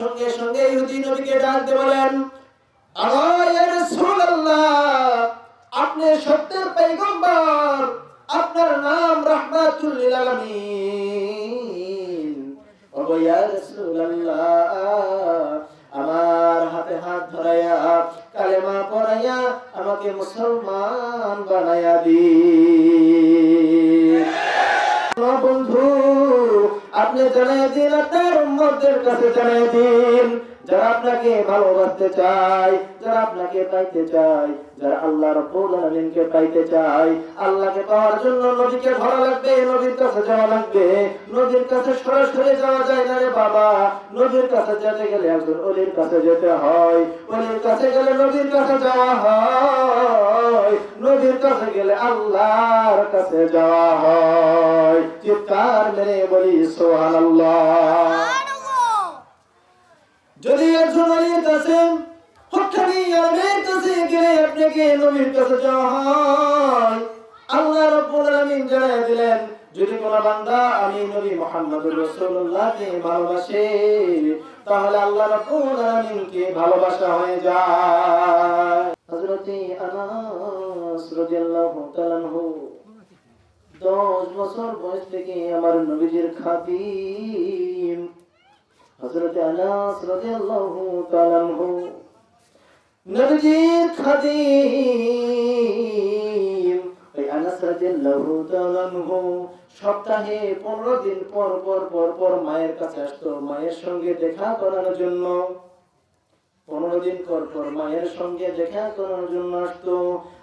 সঙ্গে সঙ্গে ইহুদি নবীকে ডাকতে বলেন, ইয়া রাসূলুল্লাহ, আপনি সত্যের পয়গম্বর, আপনার নাম রাহমাতুল লিল আলামিন। ওগো ইয়া রাসূলুল্লাহ, আমার হাতে হাত ধরাইয়া কালেমা পড়াইয়া আমাকে মুসলমান বানাইয়া দিন। বন্ধু, আপনি জানাই দিন, আপনার উম্মতদের কাছে জানাই দিন, যারা আপনাকে ভালোবাসতে চায়, যারা আপনাকে পাইতে চায়, যারা আল্লাহ রাব্বুল আলামিনকে পাইতে চায়, আল্লাহকে পাওয়ার জন্য নবীকে ধরা লাগবে, নবীর কাছে যাওয়া লাগবে। নবীর কাছে সরাসরি যাওয়া যায় না রে বাবা, নবীর কাছে যেতে গেলে একজন ওলির কাছে যেতে হয়, ওলির কাছে গেলে নবীর কাছে যাওয়া হয়, নবীর কাছে গেলে আল্লাহর কাছে যাওয়া হয়। চিৎকার মেরে বলি সুবহানাল্লাহ। যদি একজন ওলির কাছে হঠাৎই আল্লাহর কাছে গেলে আপনাকে নবীর কাছে যাওয়া হয়, আল্লাহ রাব্বুল আলামিন জানায় দিলেন, যদি কোন বান্দা আমি নবী মুহাম্মদুর রাসূলুল্লাহকে ভালোবাসে, তাহলে আল্লাহ রাব্বুল আলামিনকে ভালোবাসা হয়ে যায়। হযরত আনাস রাদিয়াল্লাহু তাআলা আনহু 10 বছর বয়স থেকে আমার নবীজির খাদিম। হযরত আনাস রাদিয়াল্লাহু তাআলা আনহু নবীজির খাদিম। এই আনাস রাদিয়াল্লাহু তাআলা আনহু সপ্তাহে 15 দিন পর পর মায়ের কাছে আসতো, মায়ের সঙ্গে দেখা করার জন্য। 15 দিন পর মায়ের সঙ্গে দেখা করার জন্য আসতো।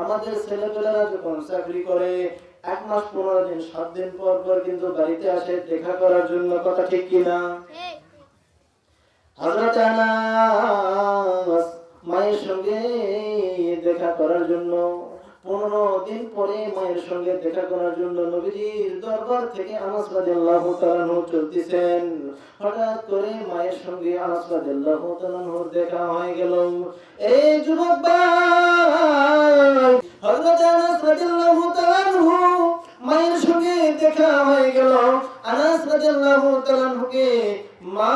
আমাদের ছেলেপেলেরা যখন চাকরি করে 1 মাস 15 দিন 7 দিন পর কিন্তু বাড়িতে আসে দেখা করার জন্য। কথা ঠিক কিনা? হযরত আনাস মায়ের সঙ্গে দেখা করার জন্য 15 দিন পরে মায়ের সঙ্গে দেখা করার জন্য নবীজির দরবার থেকে আনাস রাদিয়াল্লাহু তাআলা আনহু চলতেছেন। হঠাৎ করে মায়ের সঙ্গে আনাস রাদিয়াল্লাহু তাআলা আনহুর দেখা হয়ে গেল। এই যুবক ভাই, হযরত আনাস রাদিয়াল্লাহু তাআলা আনহু মায়ের সঙ্গে দেখা হয়ে গেল। আনাস রাদিয়াল্লাহু তাআলা আনহুকে মা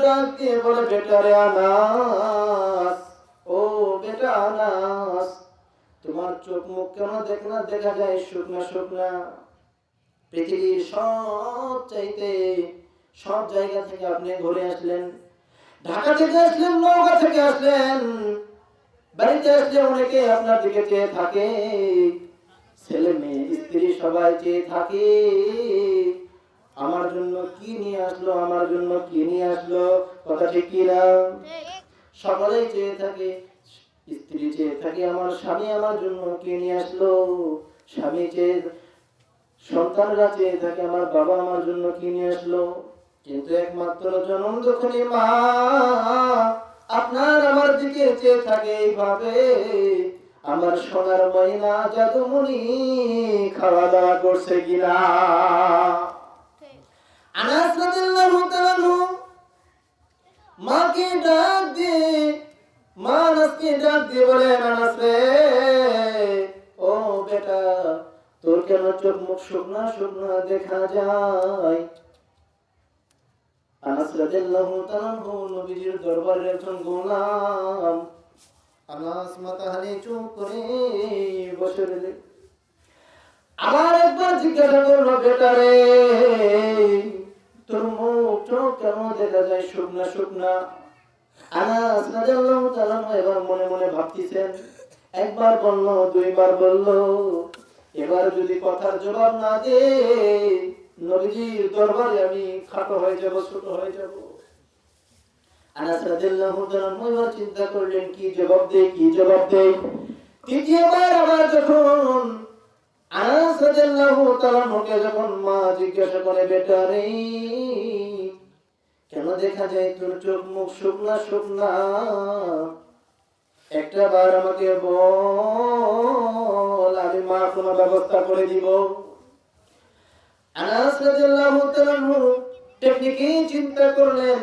ডাকতে বলে, বেটা রে আনাস, ও বেটা আনাস, তোমার চোখ মুখ কেন দেখা যায় শুকনা শুকনা? পৃথিবীর সব জায়গা থেকে আপনি ঘুরে আসলেন, ঢাকা থেকে আসলেন, নওগাঁ থেকে আসলেন, বাড়িতে আসলে অনেকে আপনার দিকে চেয়ে থাকে, ছেলে মেয়ে স্ত্রী সবাই চেয়ে থাকে, আমার জন্য কি নিয়ে আসলো, আমার জন্য কি নিয়ে আসলো। কথা ঠিক কি না? সকলেই চেয়ে থাকে, স্ত্রী চেয়ে থাকে আমার স্বামী আমার জন্য কি নিয়ে আসলো, স্বামী চেয়ে, সন্তানরা চেয়ে থাকে আমার বাবা আমার জন্য কি নিয়ে আসলো। কিন্তু একমাত্র জনম যখনই মা আপনার আমার দিকে চেয়ে থাকে এইভাবে, আমার সোনার ময়না জাদুমণি খাওয়া দাওয়া করছে কিনা। আনাস রাদিয়াল্লাহু তাআলা আনহু মাকে ডাক দিয়ে, মা আনাসকে ডাক দিয়ে বলেন, আনাস রে, ও বেটা, তোর কেন চোখ মুখ শুকনা শুকনা দেখা যায়? আনাস রাদিয়াল্লাহু তাআলা আনহু নবীজির দরবারের একজন গোলাম। আনাস মাথা নিচু করে বসে রইলেন। আবার একবার জিজ্ঞাসা করলো, বেটা রে, তোর মুখ চোখ কেন দেখা যায় শুকনা শুকনা? আনাস রাদিয়াল্লাহু তাআলা এবার মনে মনে ভাবতেছেন, একবার বলল, দুইবার বলল, এবার যদি কথার জবাব না দে, নবীজির দরবারে আমি খাটো হয়ে যাব, ছোট হয়ে যাব। আনাস রাদিয়াল্লাহু তাআলা এবার চিন্তা করলেন, কি জবাব দেই। তৃতীয়বার আবার যখন আনাস রাদিয়াল্লাহু তাআলা মুখে যখন মা জিজ্ঞাসা করে, বেটা রে, কেন দেখা যায় তোর চোখ মুখ শুকনা শুকনা, একটা বার আমাকে বল, আমি মা কোনো ব্যবস্থা করে দিব। আনাস রাদিয়াল্লাহু তাআলা টেকনিকে চিন্তা করলেন,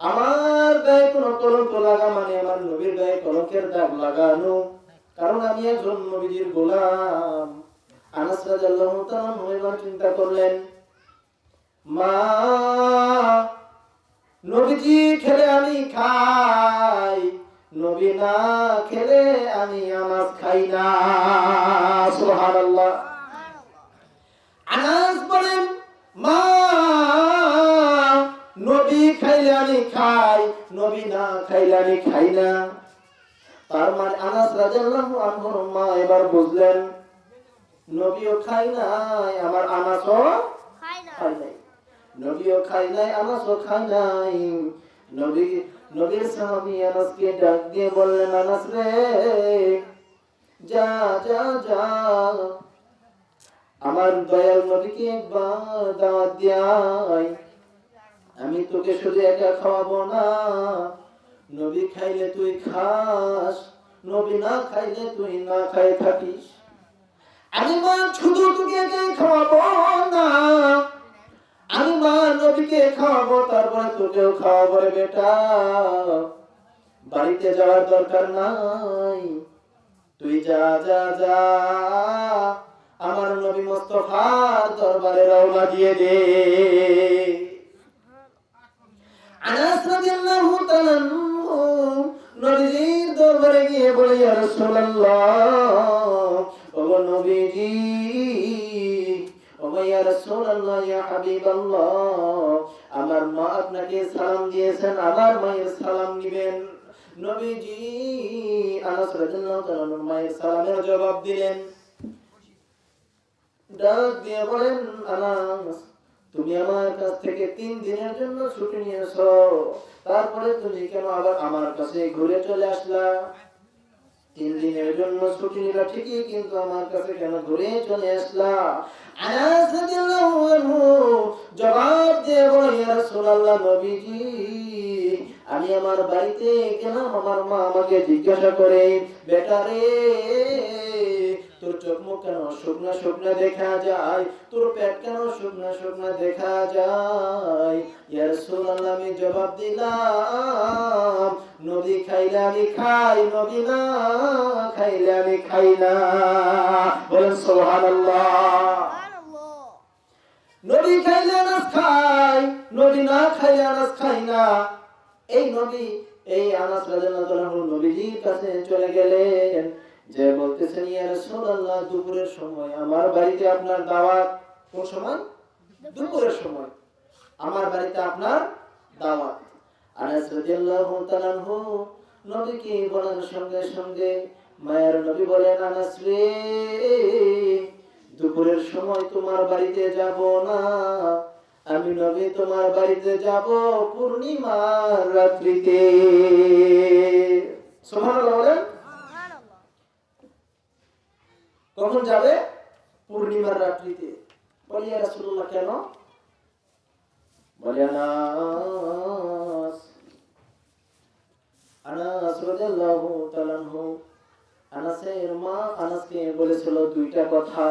আমার গায়ে কোনো কলঙ্ক লাগা মানে আমার নবীর গায়ে কলঙ্কের দাগ লাগানো, কারণ আমি একজন নবীজির গোলাম। আনাস রাদিয়াল্লাহু তাআলা এবার চিন্তা করলেন, মা নবীজি খেলে আমি খাই, নবী না খেলে আমি আনাস খাই না। সুবহানাল্লাহ। আনাস বলেন, মা নবী খাইলে আমি খাই, নবী না খাইলে আমি খাই না। তার মানে আনাস রাদিয়াল্লাহু আনহুর মা এবার বুঝলেন নবীও খাই নাই, আমার আনাসও খাই নাই। নবীও খাই নাই, আনাসও খাই নাই। নবীর সাহাবী আনাসকে ডাক দিয়ে বললেন, আনাস রে, যা যা যা, আমার দয়াল নবীকে একবার দাওয়াত দিয়ে আয়। আমি তোকে শুধু একা খাওয়াবো না, নবী খাইলে তুই খাস, নবী না খাইলে তুই না খাই থাকিস। আমি মা শুধু তোকে একাই খাওয়াবো না, আমি মা নবীকে খাওয়াবো, তারপরে তোকেও খাওয়াবো রে বেটা। বাড়িতে যাওয়ার দরকার নাই, তুই যা যা যা, আমার নবী মুস্তাফার দরবারে রওনা দিয়ে দে। আনাস রাদিয়াল্লাহু তাআলা নবীর দরবারে গিয়ে বলে, ইয়া রাসূলুল্লাহ, ও নবীজি, ও ইয়া রাসূলুল্লাহ, ইয়া হাবিবাল্লাহ, আমার মা আপনাকে সালাম দিয়েছেন, আমার মায়ের সালাম নিবেন। নবীজি আনাস রাদিয়াল্লাহু তাআলা মায়ের সালামের জবাব দিলেন। ডাক দিয়ে বলেন, আনাস, তুমি আমার কাছ থেকে 3 দিনের জন্য ছুটি নিয়েছো, তারপরে তুমি কেন আবার আমার কাছে ঘুরে চলে আসলা? 3 দিনের জন্য ছুটি নিলা ঠিকই, কিন্তু আমার কাছে কেন ঘুরে চলে আসলা? আনাস রাদিয়াল্লাহু আনহু জবাব দিয়ে বলে, ইয়া রাসূলুল্লাহ, নবীজি, আমি আমার বাড়িতে গেলাম, আমার মা আমাকে জিজ্ঞাসা করে, বেটা রে, তোর চোখ মুখ কেন শুকনা শুকনা দেখা যায়, তোর পেট কেন শুকনা শুকনা দেখা যায়? ইয়া রাসূলুল্লাহ, আমি জবাব দিলাম, নবী খাইলে আমি খাই, নবী না খাইলে আমি খাই না। বলেন সুবহানাল্লাহ। নবী খাইলে আনাস খাই, নবী না খাইলে আনাস খাই না। এই আনাস রাদিয়াল্লাহু আনহু নবীজির কাছে চলে গেলেন, যে বলতেছেন, ইয়া রাসূলুল্লাহ, দুপুরের সময় আমার বাড়িতে আপনার দাওয়াত। কোন সময়? দুপুরের সময় আমার বাড়িতে আপনার দাওয়াত। আনাস রাদিয়াল্লাহু তাআলা নবীকে বলার সঙ্গে সঙ্গে মায়ের নবী বলেন, আনাস রে, দুপুরের সময় তোমার বাড়িতে যাব না, আমি নবী তোমার বাড়িতে যাব পূর্ণিমার রাত্রিতে। সুবহানাল্লাহ বলেন। কখন যাবে? পূর্ণিমার রাত্রিতে। বলি, ইয়া রাসূলুল্লাহ, কেন? বলে, আনাস রাদিয়াল্লাহু তাআলা আনহু, আনাসের মা আনাসকে বলেছিল 2টা কথা।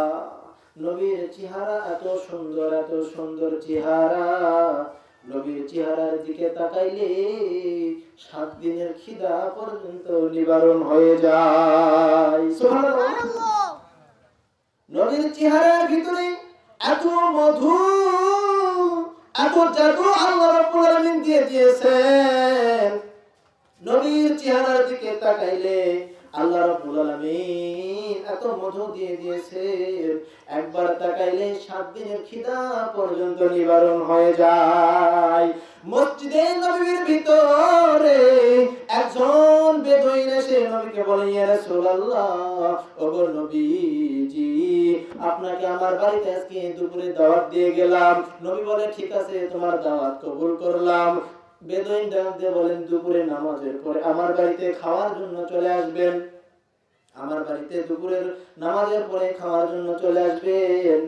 নবীর চেহারা এত সুন্দর, এত সুন্দর চেহারা, নবীর চেহারার দিকে তাকাইলে 7 দিনের খিদা পর্যন্ত নিবারণ হয়ে যায়। সুবহানাল্লাহ। নবীর চেহারার ভিতরে এত মধু, এত জাদু আল্লাহ রাব্বুল আলামিন দিয়ে দিয়েছেন। নবীর চেহারার দিকে তাকাইলে আল্লাহ রাব্বুল আলামিন এত মধু দিয়ে দিয়েছেন, একবার তাকাইলে 7 দিনের খিদা পর্যন্ত নিবারণ হয়ে যায়। মসজিদে নববীর ভিতরে একজন বেদুইন এসে নবীকে বলে, ইয়া রাসূলুল্লাহ, ওগো নবীজি, আপনাকে আমার বাড়িতে আজকে দুপুরে দাওয়াত দিয়ে গেলাম। নবী বলে, ঠিক আছে, তোমার দাওয়াত কবুল করলাম। বেদুইন ডাক দিয়ে বলেন, দুপুরে নামাজের পরে আমার বাড়িতে খাওয়ার জন্য চলে আসবেন, আমার বাড়িতে দুপুরের নামাজের পরে খাওয়ার জন্য চলে আসবেন।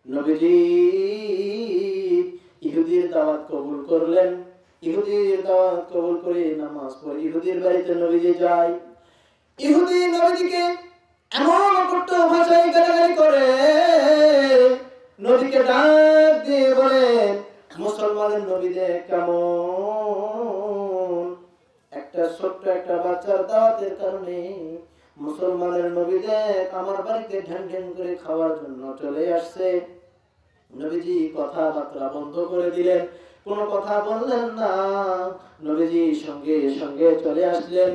নবীজি ইহুদির দাওয়াত কবুল করলেন। ইহুদির দাওয়াত কবুল করে নামাজ পড়ে ইহুদির বাড়িতে নবীজি যায়। ইহুদি নবীজিকে এমন কট্ট ভাষায় গালাগালি করে, নবীকে ডাক দিয়ে বলে, মুসলমানের নবীদের কেমন? একটা ছোট্ট একটা বাচ্চার দাওয়াতের কারণে মুসলমানের নবীদের আমার বাড়িতে ঢ্যান ঢ্যান করে খাওয়ার জন্য চলে আসছে। নবীজি কথাবার্তা বন্ধ করে দিলেন। কোনো কথা বললেন না। নবীজি সঙ্গে সঙ্গে চলে আসলেন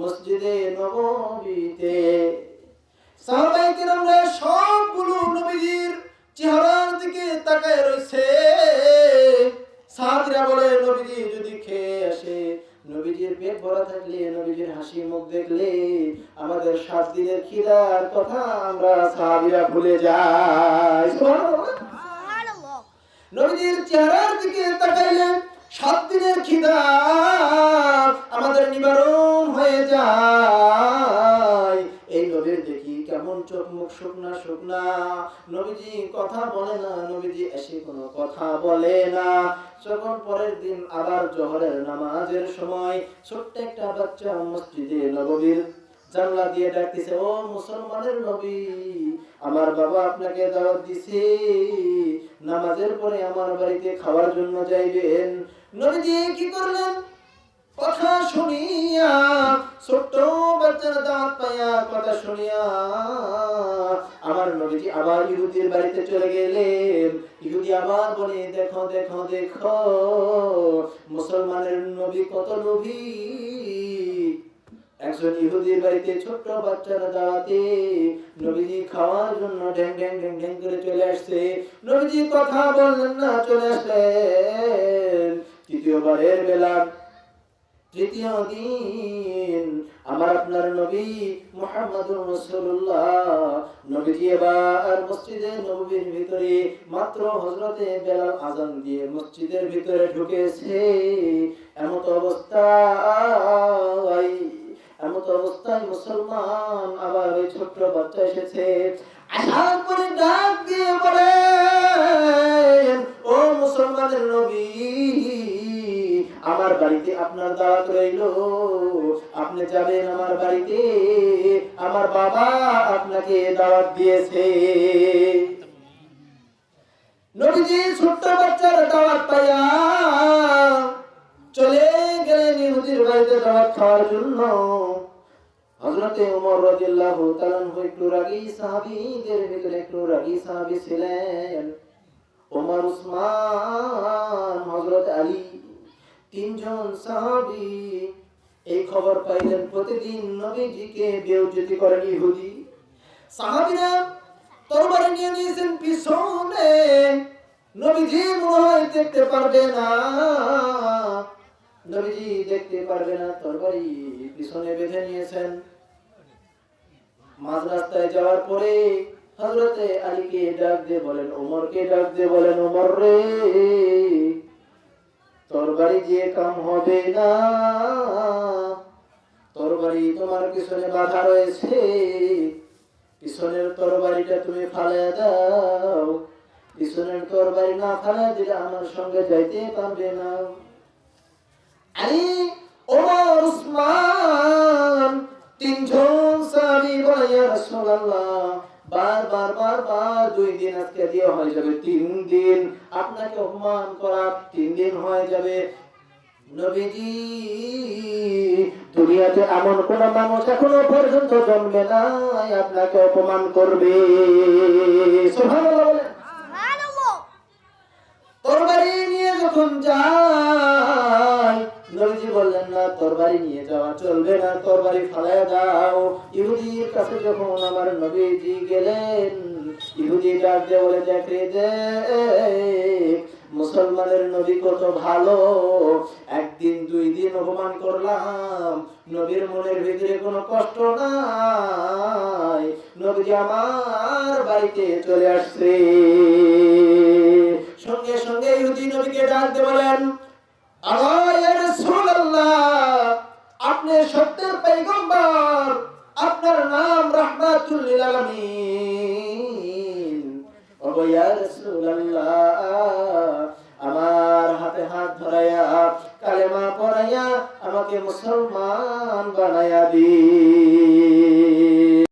মসজিদে নববীতে। সাহাবায়ে কেরামরা সবগুলো নবীজির চেহারার দিকে তাকায় রইছে। সাহাবীরা বলে, নবীজি যদি খেয়ে আসে, নবীজির পেট ভরা থাকলে, নবীজির হাসি মুখ দেখলে আমাদের 7 দিনের খিদার কথা আমরা সাহাবীরা ভুলে যাই। সুবহানাল্লাহ। নবীজির চেহারার দিকে তাকাইলে 7 দিনের খিদা আমাদের নিবারণ হয়ে যায়। এই নবীর দেখি কেমন চোখ মুখ শুকনা শুকনা, নবীজি কথা বলে না, নবীজি এসে কোনো কথা বলে না। যখন পরের দিন আবার জোহরের নামাজের সময় ছোট্ট একটা বাচ্চা মসজিদে নববীর জানলা দিয়ে ডাকতেছে, ও মুসলমানের নবী, আমার বাবা আপনাকে দাওয়াত দিছে, নামাজের পরে আমার বাড়িতে খাওয়ার জন্য যাইবেন। নবীজি কি করলেন? কথা শুনিয়া, ছোট্ট বাচ্চার দাঁত পাইয়া কথা শুনিয়া আমার নবীজি আবার ইহুদির বাড়িতে চলে গেলেন। ইহুদি আবার বলে, দেখো দেখো দেখো মুসলমানের নবী কত লোভী। একজন ইহুদির বাড়িতে ছোট্ট বাচ্চার দাওয়াতে নবীজি খাওয়ার জন্য ঢ্যাং ঢ্যাং ঢ্যাং ঢ্যাং করে চলে আসছে। নবীজি কথা বললেন না, চলে আসলেন। তৃতীয়বারের বেলা, তৃতীয় দিন, আমার আপনার নবী মুহাম্মদুর রাসূলুল্লাহ নবীজি এবার মসজিদে নববীর ভিতরে মাত্র হযরতে বেলাল আযান দিয়ে মসজিদের ভিতরে ঢুকেছে। এমত অবস্থায় মুসলমান আবার ওই ছোট্ট বাচ্চা এসেছে। আসার পরে ডাক দিয়ে বলে, ও মুসলমানের নবী, আমার বাড়িতে আপনার দাওয়াত রইল, আপনি যাবেন আমার বাড়িতে, আমার বাবা আপনাকে দাওয়াত দিয়েছে। নবীজি ছোট্ট বাচ্চার দাওয়াত পাইয়া চলে গেলেন ইহুদির বাড়িতে দাওয়াত খাওয়ার জন্য। হযরতে ওমর রাদিয়াল্লাহু তাআলা একটু রাগী সাহাবীদের ভিতরে একটু রাগী সাহাবী ছিলেন। ওমর, উসমান, হযরত আলী, 3 জন সাহাবী এই খবর পাইলেন প্রতিদিন নবীজিকে বেইজ্জতি করেন ইহুদি। সাহাবীরা তরবারি নিয়ে নিয়েছেন পিছনে, নবীজি মনে হয় দেখতে পারবে না, নবীজি দেখতে পারবে না, তরবারি পিছনে বেঁধে নিয়েছেন। মাঝ রাস্তায় যাওয়ার পরে হযরতে আলীকে ডাক দিয়ে বলেন, ওমরকে ডাক দিয়ে বলেন, ওমর রে, তরবারি দিয়ে কাম হবে না, তরবারি তোমার পিছনে বাধা রয়েছে, পিছনের তরবারিটা তুমি ফালাইয়া দাও, পিছনের তরবারি না ফালাইয়া দিলে আমার সঙ্গে যাইতে পারবে না। আলী, ওমর, উসমান, 3 জন সাহাবী বলে, ইয়া রাসূলুল্লাহ, বারবার 2 দিন আজকে দিয়ে হয়ে যাবে, 3 দিন আপনাকে অপমান করা, 3 দিন হয়ে যাবে। নবীজি, দুনিয়াতে এমন কোন মানুষ এখনো পর্যন্ত জন্মে নাই আপনাকে অপমান করবে। সুবহানাল্লাহ বলেন। সুবহানাল্লাহ। তরবারি নিয়ে যখন যায়, নবীজি বললেন, না, তরবারি নিয়ে যাওয়া চলবে না, তরবারি ফালায়া দাও। ইহুদির কাছে যখন আমার নবীজি গেলেন, ইহুদি ডাক দিয়ে বলে, দেখ রে দেখ, মুসলমানের নবী কত ভালো, 1 দিন 2 দিন অপমান করলাম, নবীর মনের ভিতরে কোনো কষ্ট নাই, নবীজি আমার বাড়িতে চলে আসছে। সঙ্গে সঙ্গে ইহুদি নবীকে ডাক দিয়ে বলেন, ইয়া রাসূলুল্লাহ, আপনি সত্যের পয়গম্বর, আপনার নাম রাহমাতুল লিল আলামিন। ও ইয়া রাসূলুল্লাহ, আমার হাতে হাত ধরাইয়া কালেমা পড়াইয়া আমাকে মুসলমান বানাইয়া দিন।